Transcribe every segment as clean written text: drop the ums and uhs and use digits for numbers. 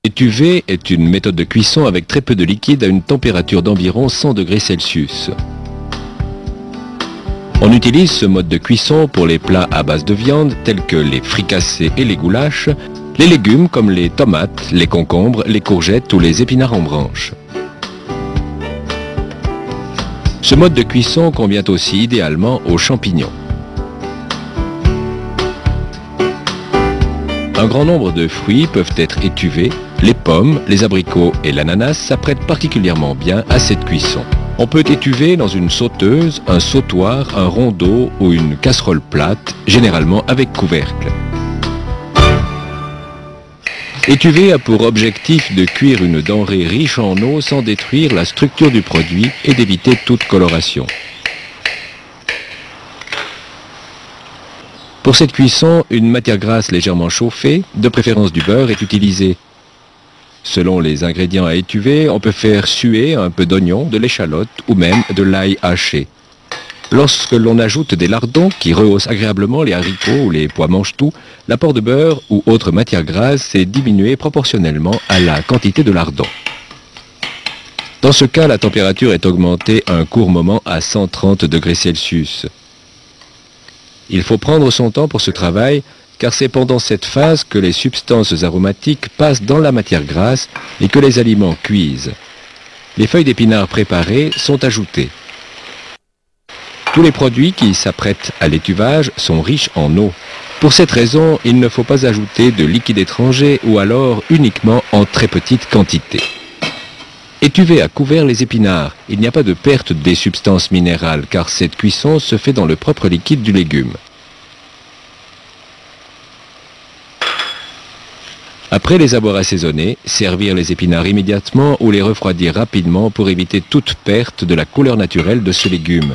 Étuvée est une méthode de cuisson avec très peu de liquide à une température d'environ 100 degrés Celsius. On utilise ce mode de cuisson pour les plats à base de viande tels que les fricassés et les goulaches, les légumes comme les tomates, les concombres, les courgettes ou les épinards en branches. Ce mode de cuisson convient aussi idéalement aux champignons. Un grand nombre de fruits peuvent être étuvés. Les pommes, les abricots et l'ananas s'apprêtent particulièrement bien à cette cuisson. On peut étuver dans une sauteuse, un sautoir, un rondeau ou une casserole plate, généralement avec couvercle. Étuver a pour objectif de cuire une denrée riche en eau sans détruire la structure du produit et d'éviter toute coloration. Pour cette cuisson, une matière grasse légèrement chauffée, de préférence du beurre, est utilisée. Selon les ingrédients à étuver, on peut faire suer un peu d'oignon, de l'échalote ou même de l'ail haché. Lorsque l'on ajoute des lardons qui rehaussent agréablement les haricots ou les pois mange-tout, l'apport de beurre ou autre matière grasse est diminué proportionnellement à la quantité de lardons. Dans ce cas, la température est augmentée un court moment à 130 degrés Celsius. Il faut prendre son temps pour ce travail, car c'est pendant cette phase que les substances aromatiques passent dans la matière grasse et que les aliments cuisent. Les feuilles d'épinards préparées sont ajoutées. Tous les produits qui s'apprêtent à l'étuvage sont riches en eau. Pour cette raison, il ne faut pas ajouter de liquide étranger ou alors uniquement en très petite quantité. Étuver à couvert les épinards. Il n'y a pas de perte des substances minérales car cette cuisson se fait dans le propre liquide du légume. Après les avoir assaisonnés, servir les épinards immédiatement ou les refroidir rapidement pour éviter toute perte de la couleur naturelle de ce légume.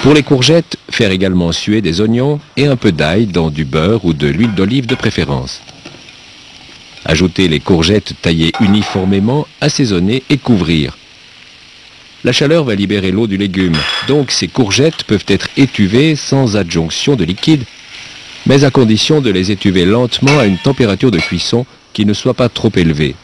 Pour les courgettes, faire également suer des oignons et un peu d'ail dans du beurre ou de l'huile d'olive de préférence. Ajouter les courgettes taillées uniformément, assaisonner et couvrir. La chaleur va libérer l'eau du légume, donc ces courgettes peuvent être étuvées sans adjonction de liquide, mais à condition de les étuver lentement à une température de cuisson qui ne soit pas trop élevée.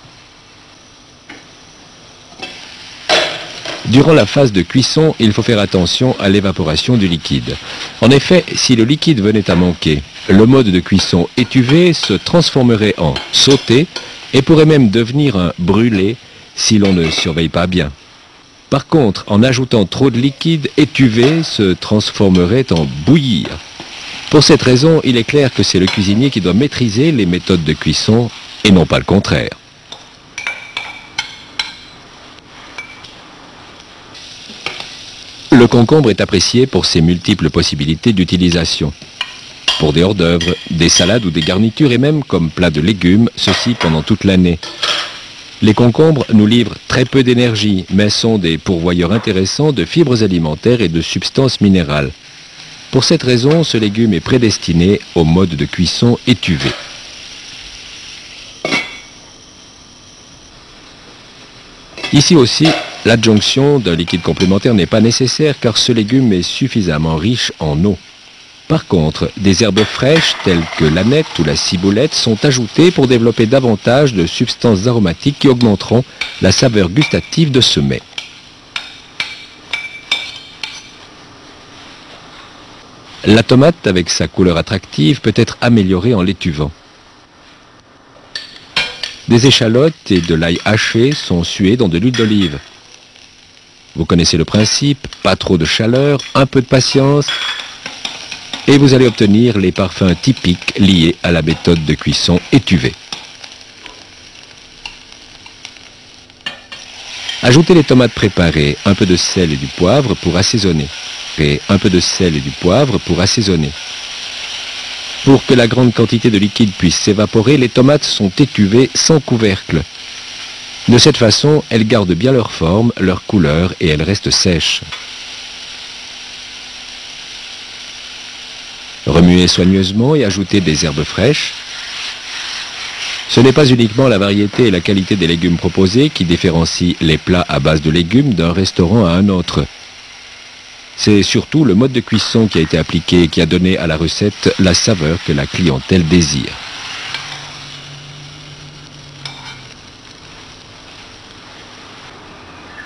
Durant la phase de cuisson, il faut faire attention à l'évaporation du liquide. En effet, si le liquide venait à manquer, le mode de cuisson étuvé se transformerait en sauté et pourrait même devenir un brûlé si l'on ne surveille pas bien. Par contre, en ajoutant trop de liquide, étuvé se transformerait en bouillir. Pour cette raison, il est clair que c'est le cuisinier qui doit maîtriser les méthodes de cuisson et non pas le contraire. Le concombre est apprécié pour ses multiples possibilités d'utilisation. Pour des hors-d'œuvre, des salades ou des garnitures et même comme plat de légumes, ceci pendant toute l'année. Les concombres nous livrent très peu d'énergie, mais sont des pourvoyeurs intéressants de fibres alimentaires et de substances minérales. Pour cette raison, ce légume est prédestiné au mode de cuisson étuvé. Ici aussi, l'adjonction d'un liquide complémentaire n'est pas nécessaire car ce légume est suffisamment riche en eau. Par contre, des herbes fraîches telles que l'aneth ou la ciboulette sont ajoutées pour développer davantage de substances aromatiques qui augmenteront la saveur gustative de ce mets. La tomate, avec sa couleur attractive, peut être améliorée en l'étuvant. Des échalotes et de l'ail haché sont sués dans de l'huile d'olive. Vous connaissez le principe, pas trop de chaleur, un peu de patience, et vous allez obtenir les parfums typiques liés à la méthode de cuisson étuvée. Ajoutez les tomates préparées, un peu de sel et du poivre pour assaisonner. Et un peu de sel et du poivre pour assaisonner. Pour que la grande quantité de liquide puisse s'évaporer, les tomates sont étuvées sans couvercle. De cette façon, elles gardent bien leur forme, leur couleur et elles restent sèches. Remuez soigneusement et ajoutez des herbes fraîches. Ce n'est pas uniquement la variété et la qualité des légumes proposés qui différencient les plats à base de légumes d'un restaurant à un autre. C'est surtout le mode de cuisson qui a été appliqué et qui a donné à la recette la saveur que la clientèle désire.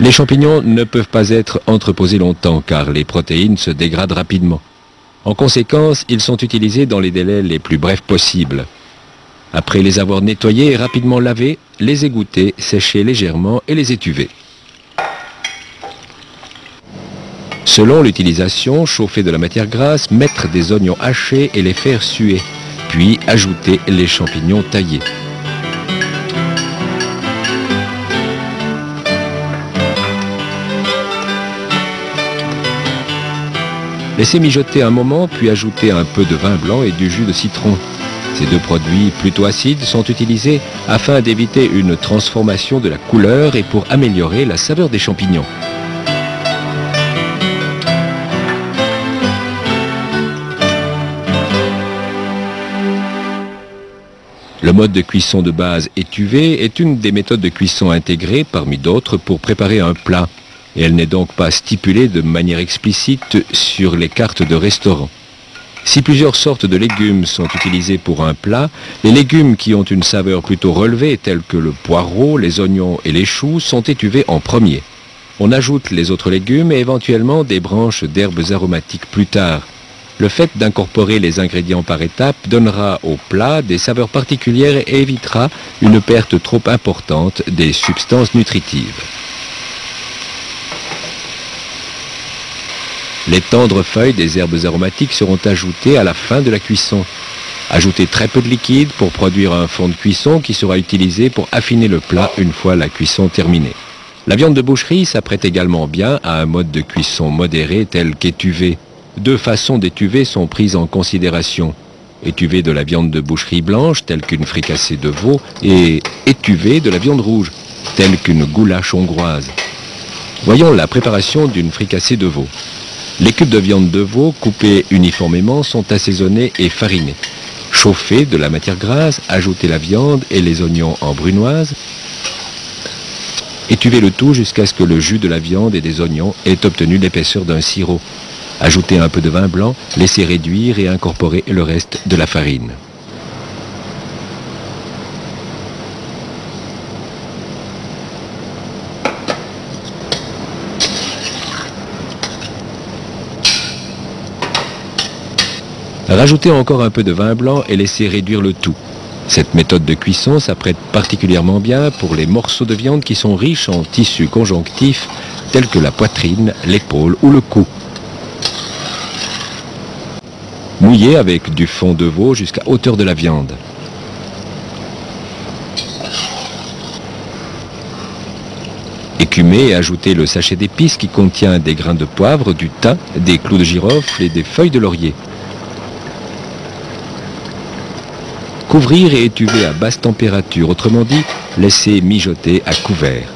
Les champignons ne peuvent pas être entreposés longtemps car les protéines se dégradent rapidement. En conséquence, ils sont utilisés dans les délais les plus brefs possibles. Après les avoir nettoyés et rapidement lavés, les égoutter, sécher légèrement et les étuver. Selon l'utilisation, chauffer de la matière grasse, mettre des oignons hachés et les faire suer, puis ajouter les champignons taillés. Laissez mijoter un moment, puis ajouter un peu de vin blanc et du jus de citron. Ces deux produits plutôt acides sont utilisés afin d'éviter une transformation de la couleur et pour améliorer la saveur des champignons. Le mode de cuisson de base étuvé est une des méthodes de cuisson intégrées parmi d'autres pour préparer un plat. Et elle n'est donc pas stipulée de manière explicite sur les cartes de restaurant. Si plusieurs sortes de légumes sont utilisés pour un plat, les légumes qui ont une saveur plutôt relevée, tels que le poireau, les oignons et les choux, sont étuvés en premier. On ajoute les autres légumes et éventuellement des branches d'herbes aromatiques plus tard. Le fait d'incorporer les ingrédients par étapes donnera au plat des saveurs particulières et évitera une perte trop importante des substances nutritives. Les tendres feuilles des herbes aromatiques seront ajoutées à la fin de la cuisson. Ajoutez très peu de liquide pour produire un fond de cuisson qui sera utilisé pour affiner le plat une fois la cuisson terminée. La viande de boucherie s'apprête également bien à un mode de cuisson modéré tel qu'étuvé. Deux façons d'étuver sont prises en considération. Étuver de la viande de boucherie blanche telle qu'une fricassée de veau et étuver de la viande rouge telle qu'une goulache hongroise. Voyons la préparation d'une fricassée de veau. Les cubes de viande de veau coupés uniformément sont assaisonnés et farinés. Chauffez de la matière grasse, ajoutez la viande et les oignons en brunoise. Étuvez le tout jusqu'à ce que le jus de la viande et des oignons ait obtenu l'épaisseur d'un sirop. Ajoutez un peu de vin blanc, laissez réduire et incorporez le reste de la farine. Rajoutez encore un peu de vin blanc et laissez réduire le tout. Cette méthode de cuisson s'apprête particulièrement bien pour les morceaux de viande qui sont riches en tissus conjonctifs tels que la poitrine, l'épaule ou le cou. Mouillez avec du fond de veau jusqu'à hauteur de la viande. Écumez et ajoutez le sachet d'épices qui contient des grains de poivre, du thym, des clous de girofle et des feuilles de laurier. Couvrir et étuver à basse température, autrement dit, laisser mijoter à couvert.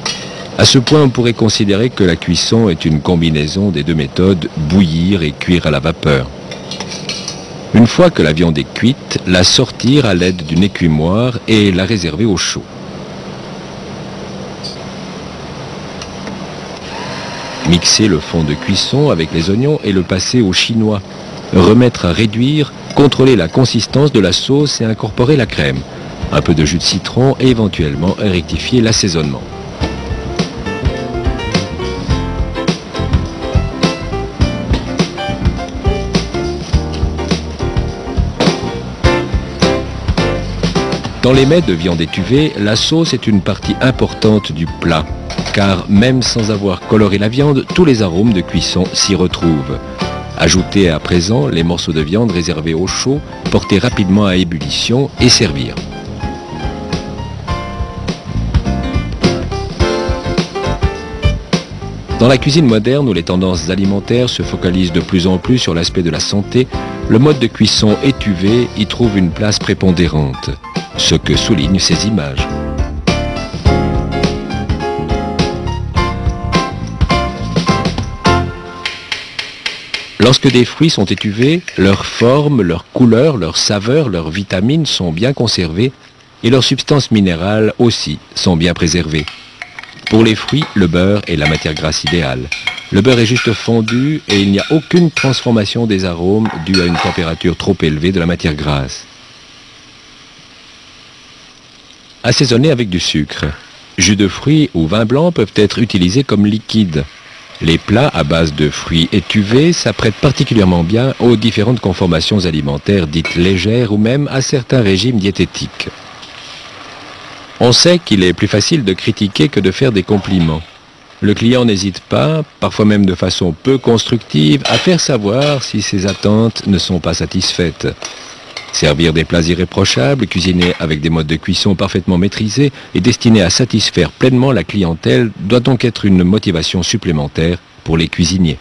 À ce point, on pourrait considérer que la cuisson est une combinaison des deux méthodes, bouillir et cuire à la vapeur. Une fois que la viande est cuite, la sortir à l'aide d'une écumoire et la réserver au chaud. Mixer le fond de cuisson avec les oignons et le passer au chinois. Remettre à réduire, contrôler la consistance de la sauce et incorporer la crème. Un peu de jus de citron et éventuellement rectifier l'assaisonnement. Dans les mets de viande étuvée, la sauce est une partie importante du plat, car même sans avoir coloré la viande, tous les arômes de cuisson s'y retrouvent. Ajoutez à présent les morceaux de viande réservés au chaud, porter rapidement à ébullition et servir. Dans la cuisine moderne où les tendances alimentaires se focalisent de plus en plus sur l'aspect de la santé, le mode de cuisson étuvé y trouve une place prépondérante, ce que soulignent ces images. Lorsque des fruits sont étuvés, leur forme, leur couleur, leur saveur, leurs vitamines sont bien conservées et leurs substances minérales aussi sont bien préservées. Pour les fruits, le beurre est la matière grasse idéale. Le beurre est juste fondu et il n'y a aucune transformation des arômes due à une température trop élevée de la matière grasse. Assaisonner avec du sucre. Jus de fruits ou vin blanc peuvent être utilisés comme liquide. Les plats à base de fruits étuvés s'apprêtent particulièrement bien aux différentes conformations alimentaires dites légères ou même à certains régimes diététiques. On sait qu'il est plus facile de critiquer que de faire des compliments. Le client n'hésite pas, parfois même de façon peu constructive, à faire savoir si ses attentes ne sont pas satisfaites. Servir des plats irréprochables, cuisinés avec des modes de cuisson parfaitement maîtrisés et destinés à satisfaire pleinement la clientèle doit donc être une motivation supplémentaire pour les cuisiniers.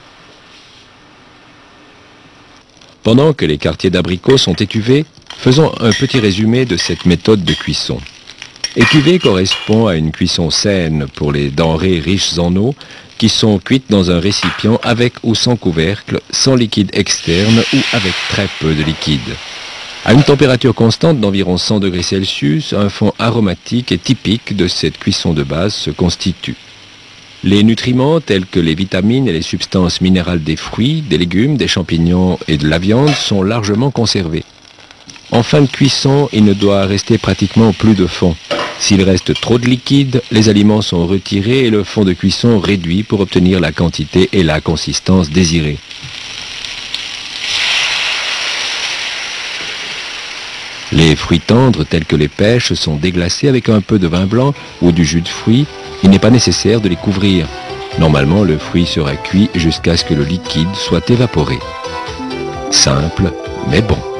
Pendant que les quartiers d'abricots sont étuvés, faisons un petit résumé de cette méthode de cuisson. Étuver correspond à une cuisson saine pour les denrées riches en eau qui sont cuites dans un récipient avec ou sans couvercle, sans liquide externe ou avec très peu de liquide. À une température constante d'environ 100 degrés Celsius, un fond aromatique et typique de cette cuisson de base se constitue. Les nutriments tels que les vitamines et les substances minérales des fruits, des légumes, des champignons et de la viande sont largement conservés. En fin de cuisson, il ne doit rester pratiquement plus de fond. S'il reste trop de liquide, les aliments sont retirés et le fond de cuisson réduit pour obtenir la quantité et la consistance désirées. Les fruits tendres tels que les pêches sont déglacés avec un peu de vin blanc ou du jus de fruits. Il n'est pas nécessaire de les couvrir. Normalement, le fruit sera cuit jusqu'à ce que le liquide soit évaporé. Simple, mais bon.